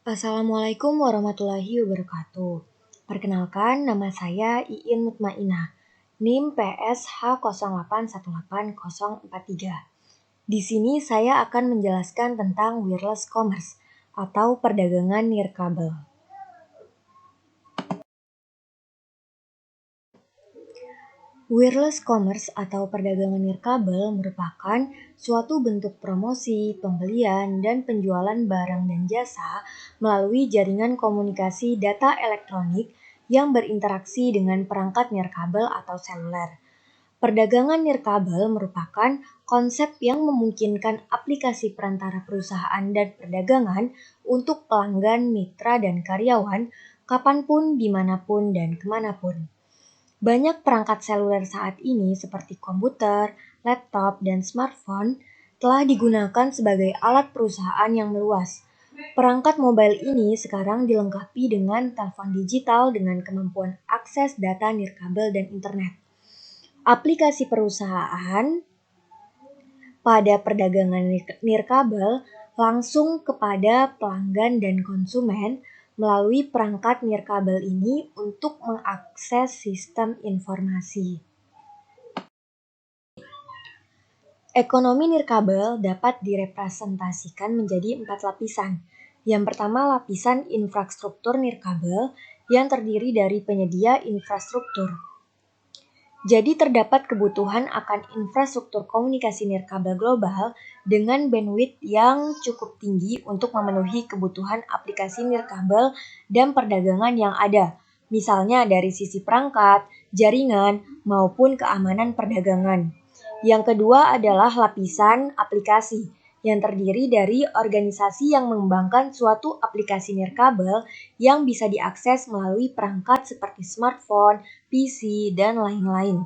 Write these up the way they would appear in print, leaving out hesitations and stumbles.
Assalamualaikum warahmatullahi wabarakatuh. Perkenalkan, nama saya Iin Mutmainah, NIM PSH08180043. Di sini saya akan menjelaskan tentang wireless commerce atau perdagangan nirkabel. Wireless commerce atau perdagangan nirkabel merupakan suatu bentuk promosi, pembelian, dan penjualan barang dan jasa melalui jaringan komunikasi data elektronik yang berinteraksi dengan perangkat nirkabel atau seluler. Perdagangan nirkabel merupakan konsep yang memungkinkan aplikasi perantara perusahaan dan perdagangan untuk pelanggan, mitra, dan karyawan kapanpun, dimanapun, dan kemanapun. Banyak perangkat seluler saat ini seperti komputer, laptop, dan smartphone telah digunakan sebagai alat perusahaan yang meluas. Perangkat mobile ini sekarang dilengkapi dengan telepon digital dengan kemampuan akses data nirkabel dan internet. Aplikasi perusahaan pada perdagangan nirkabel langsung kepada pelanggan dan konsumen melalui perangkat nirkabel ini untuk mengakses sistem informasi. Ekonomi nirkabel dapat direpresentasikan menjadi 4 lapisan. Yang pertama, lapisan infrastruktur nirkabel yang terdiri dari penyedia infrastruktur. Jadi terdapat kebutuhan akan infrastruktur komunikasi nirkabel global dengan bandwidth yang cukup tinggi untuk memenuhi kebutuhan aplikasi nirkabel dan perdagangan yang ada, misalnya dari sisi perangkat, jaringan, maupun keamanan perdagangan. Yang kedua adalah lapisan aplikasi, yang terdiri dari organisasi yang mengembangkan suatu aplikasi nirkabel yang bisa diakses melalui perangkat seperti smartphone, PC, dan lain-lain.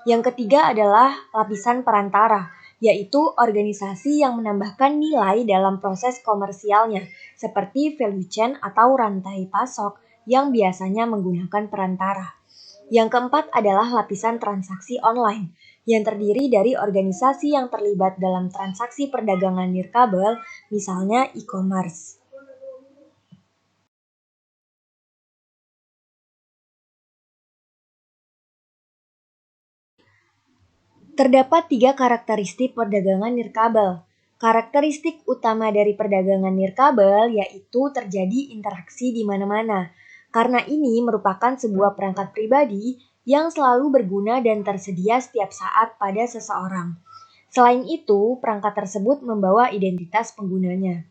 Yang ketiga adalah lapisan perantara, yaitu organisasi yang menambahkan nilai dalam proses komersialnya, seperti value chain atau rantai pasok yang biasanya menggunakan perantara. Yang keempat adalah lapisan transaksi online, yang terdiri dari organisasi yang terlibat dalam transaksi perdagangan nirkabel, misalnya e-commerce. Terdapat 3 karakteristik perdagangan nirkabel. Karakteristik utama dari perdagangan nirkabel yaitu terjadi interaksi di mana-mana. Karena ini merupakan sebuah perangkat pribadi yang selalu berguna dan tersedia setiap saat pada seseorang. Selain itu, perangkat tersebut membawa identitas penggunanya.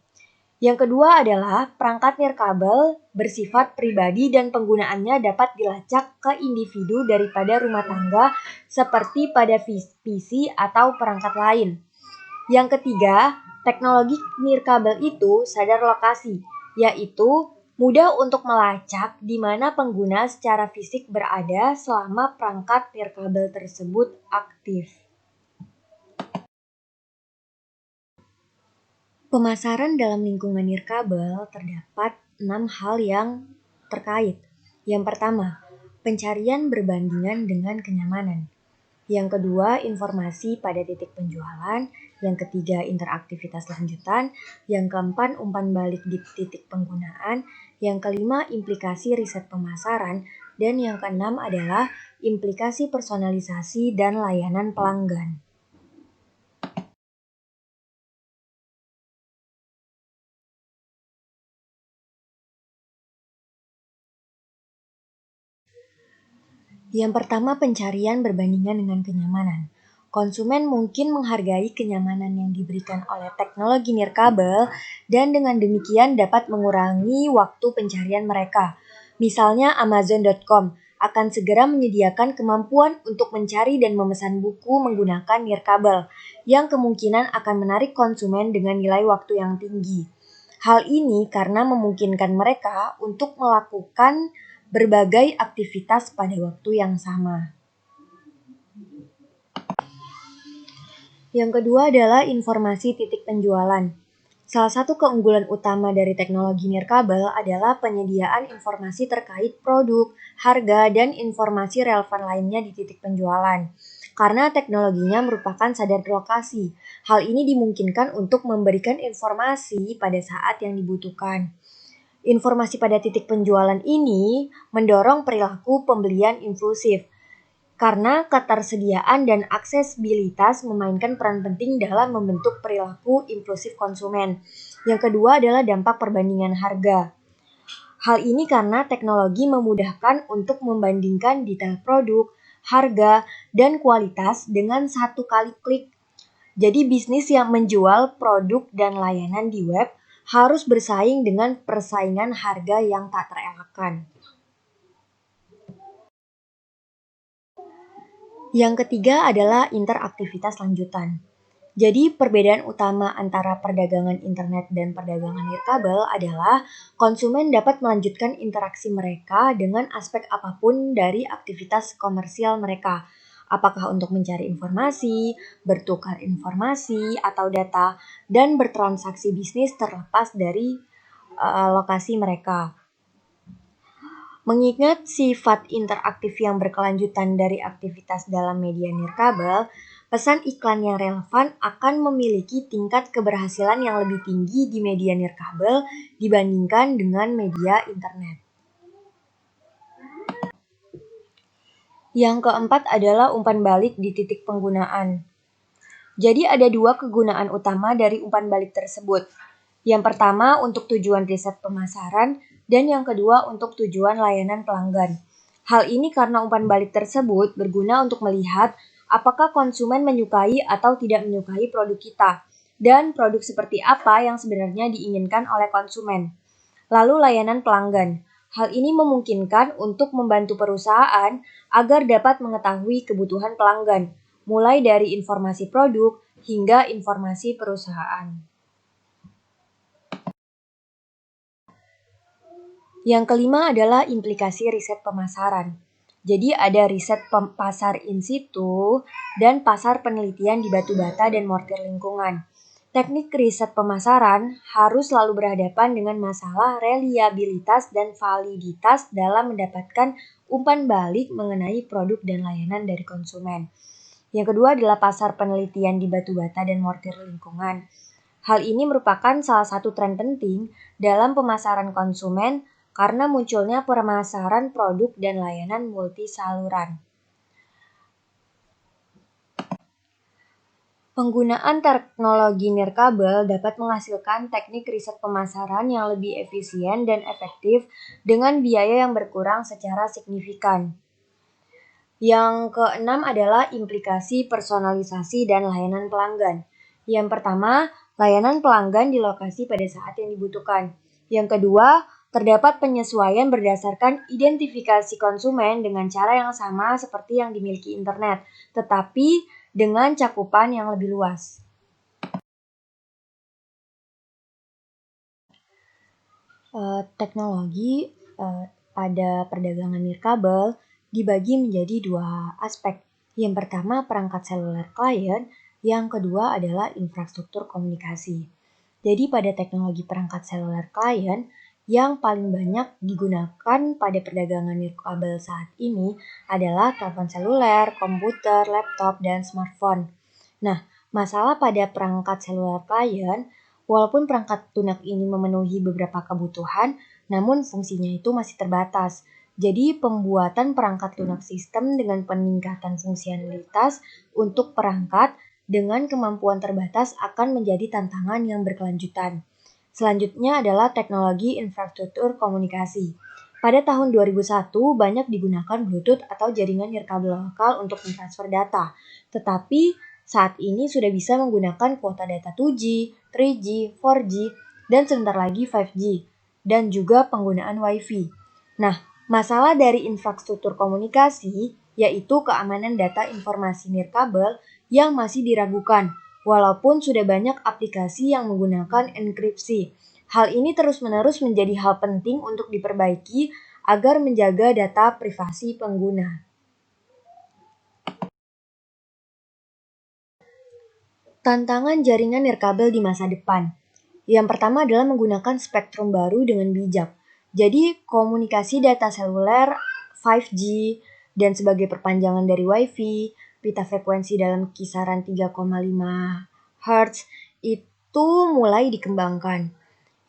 Yang kedua adalah perangkat nirkabel bersifat pribadi dan penggunaannya dapat dilacak ke individu daripada rumah tangga seperti pada PC atau perangkat lain. Yang ketiga, teknologi nirkabel itu sadar lokasi, yaitu mudah untuk melacak di mana pengguna secara fisik berada selama perangkat nirkabel tersebut aktif. Pemasaran dalam lingkungan nirkabel terdapat 6 hal yang terkait. Yang pertama, pencarian berbandingan dengan kenyamanan. Yang kedua, informasi pada titik penjualan. Yang ketiga, interaktivitas lanjutan. Yang keempat, umpan balik di titik penggunaan. Yang kelima, implikasi riset pemasaran. Dan yang keenam adalah implikasi personalisasi dan layanan pelanggan. Yang pertama, pencarian berbandingan dengan kenyamanan. Konsumen mungkin menghargai kenyamanan yang diberikan oleh teknologi nirkabel dan dengan demikian dapat mengurangi waktu pencarian mereka. Misalnya Amazon.com akan segera menyediakan kemampuan untuk mencari dan memesan buku menggunakan nirkabel yang kemungkinan akan menarik konsumen dengan nilai waktu yang tinggi. Hal ini karena memungkinkan mereka untuk melakukan berbagai aktivitas pada waktu yang sama. Yang kedua adalah informasi titik penjualan. Salah satu keunggulan utama dari teknologi nirkabel adalah penyediaan informasi terkait produk, harga, dan informasi relevan lainnya di titik penjualan. Karena teknologinya merupakan sadar lokasi, hal ini dimungkinkan untuk memberikan informasi pada saat yang dibutuhkan. Informasi pada titik penjualan ini mendorong perilaku pembelian impulsif, karena ketersediaan dan aksesibilitas memainkan peran penting dalam membentuk perilaku impulsif konsumen. Yang kedua adalah dampak perbandingan harga. Hal ini karena teknologi memudahkan untuk membandingkan detail produk, harga, dan kualitas dengan satu kali klik. Jadi bisnis yang menjual produk dan layanan di web harus bersaing dengan persaingan harga yang tak terelakkan. Yang ketiga adalah interaktivitas lanjutan. Jadi perbedaan utama antara perdagangan internet dan perdagangan nirkabel adalah konsumen dapat melanjutkan interaksi mereka dengan aspek apapun dari aktivitas komersial mereka. Apakah untuk mencari informasi, bertukar informasi atau data, dan bertransaksi bisnis terlepas dari lokasi mereka. Mengingat sifat interaktif yang berkelanjutan dari aktivitas dalam media nirkabel, pesan iklan yang relevan akan memiliki tingkat keberhasilan yang lebih tinggi di media nirkabel dibandingkan dengan media internet. Yang keempat adalah umpan balik di titik penggunaan. Jadi ada dua kegunaan utama dari umpan balik tersebut. Yang pertama untuk tujuan riset pemasaran dan yang kedua untuk tujuan layanan pelanggan. Hal ini karena umpan balik tersebut berguna untuk melihat apakah konsumen menyukai atau tidak menyukai produk kita dan produk seperti apa yang sebenarnya diinginkan oleh konsumen. Lalu layanan pelanggan. Hal ini memungkinkan untuk membantu perusahaan agar dapat mengetahui kebutuhan pelanggan, mulai dari informasi produk hingga informasi perusahaan. Yang kelima adalah implikasi riset pemasaran. Jadi ada riset pasar in situ dan pasar penelitian di batu bata dan mortir lingkungan. Teknik riset pemasaran harus selalu berhadapan dengan masalah reliabilitas dan validitas dalam mendapatkan umpan balik mengenai produk dan layanan dari konsumen. Yang kedua adalah pasar penelitian di batu bata dan mortir lingkungan. Hal ini merupakan salah satu tren penting dalam pemasaran konsumen karena munculnya pemasaran produk dan layanan multi saluran. Penggunaan teknologi nirkabel dapat menghasilkan teknik riset pemasaran yang lebih efisien dan efektif dengan biaya yang berkurang secara signifikan. Yang keenam adalah implikasi personalisasi dan layanan pelanggan. Yang pertama, layanan pelanggan di lokasi pada saat yang dibutuhkan. Yang kedua, terdapat penyesuaian berdasarkan identifikasi konsumen dengan cara yang sama seperti yang dimiliki internet, tetapi dengan cakupan yang lebih luas. Teknologi pada perdagangan nirkabel dibagi menjadi dua aspek. Yang pertama perangkat seluler klien, yang kedua adalah infrastruktur komunikasi. Jadi pada teknologi perangkat seluler klien, yang paling banyak digunakan pada perdagangan nirkabel saat ini adalah telepon seluler, komputer, laptop, dan smartphone. Nah, masalah pada perangkat seluler klien, walaupun perangkat lunak ini memenuhi beberapa kebutuhan, namun fungsinya itu masih terbatas. Jadi pembuatan perangkat lunak sistem dengan peningkatan fungsionalitas untuk perangkat dengan kemampuan terbatas akan menjadi tantangan yang berkelanjutan. Selanjutnya adalah teknologi infrastruktur komunikasi. Pada tahun 2001 banyak digunakan Bluetooth atau jaringan nirkabel lokal untuk mentransfer data. Tetapi saat ini sudah bisa menggunakan kuota data 2G, 3G, 4G, dan sebentar lagi 5G, dan juga penggunaan Wi-Fi. Nah, masalah dari infrastruktur komunikasi yaitu keamanan data informasi nirkabel yang masih diragukan, walaupun sudah banyak aplikasi yang menggunakan enkripsi. Hal ini terus-menerus menjadi hal penting untuk diperbaiki agar menjaga data privasi pengguna. Tantangan jaringan nirkabel di masa depan. Yang pertama adalah menggunakan spektrum baru dengan bijak. Jadi komunikasi data seluler 5G dan sebagai perpanjangan dari Wi-Fi, pita frekuensi dalam kisaran 3,5 Hz itu mulai dikembangkan.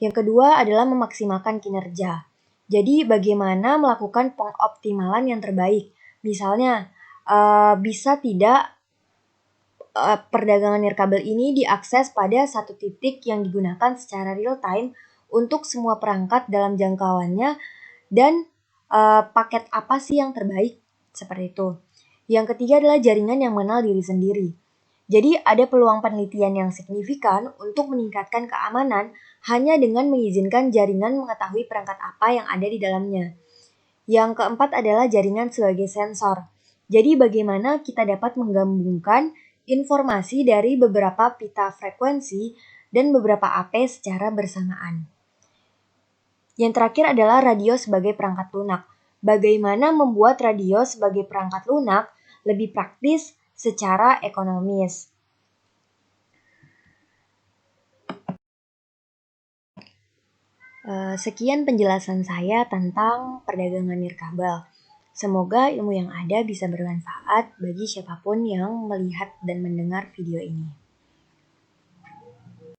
Yang kedua adalah memaksimalkan kinerja. Jadi bagaimana melakukan pengoptimalan yang terbaik. Misalnya, bisa tidak perdagangan nirkabel ini diakses pada satu titik yang digunakan secara real time untuk semua perangkat dalam jangkauannya dan paket apa sih yang terbaik, seperti itu. Yang ketiga adalah jaringan yang mengenal diri sendiri. Jadi ada peluang penelitian yang signifikan untuk meningkatkan keamanan hanya dengan mengizinkan jaringan mengetahui perangkat apa yang ada di dalamnya. Yang keempat adalah jaringan sebagai sensor. Jadi bagaimana kita dapat menggabungkan informasi dari beberapa pita frekuensi dan beberapa AP secara bersamaan. Yang terakhir adalah radio sebagai perangkat lunak. Bagaimana membuat radio sebagai perangkat lunak lebih praktis secara ekonomis. Sekian penjelasan saya tentang perdagangan nirkabel. Semoga ilmu yang ada bisa bermanfaat bagi siapapun yang melihat dan mendengar video ini.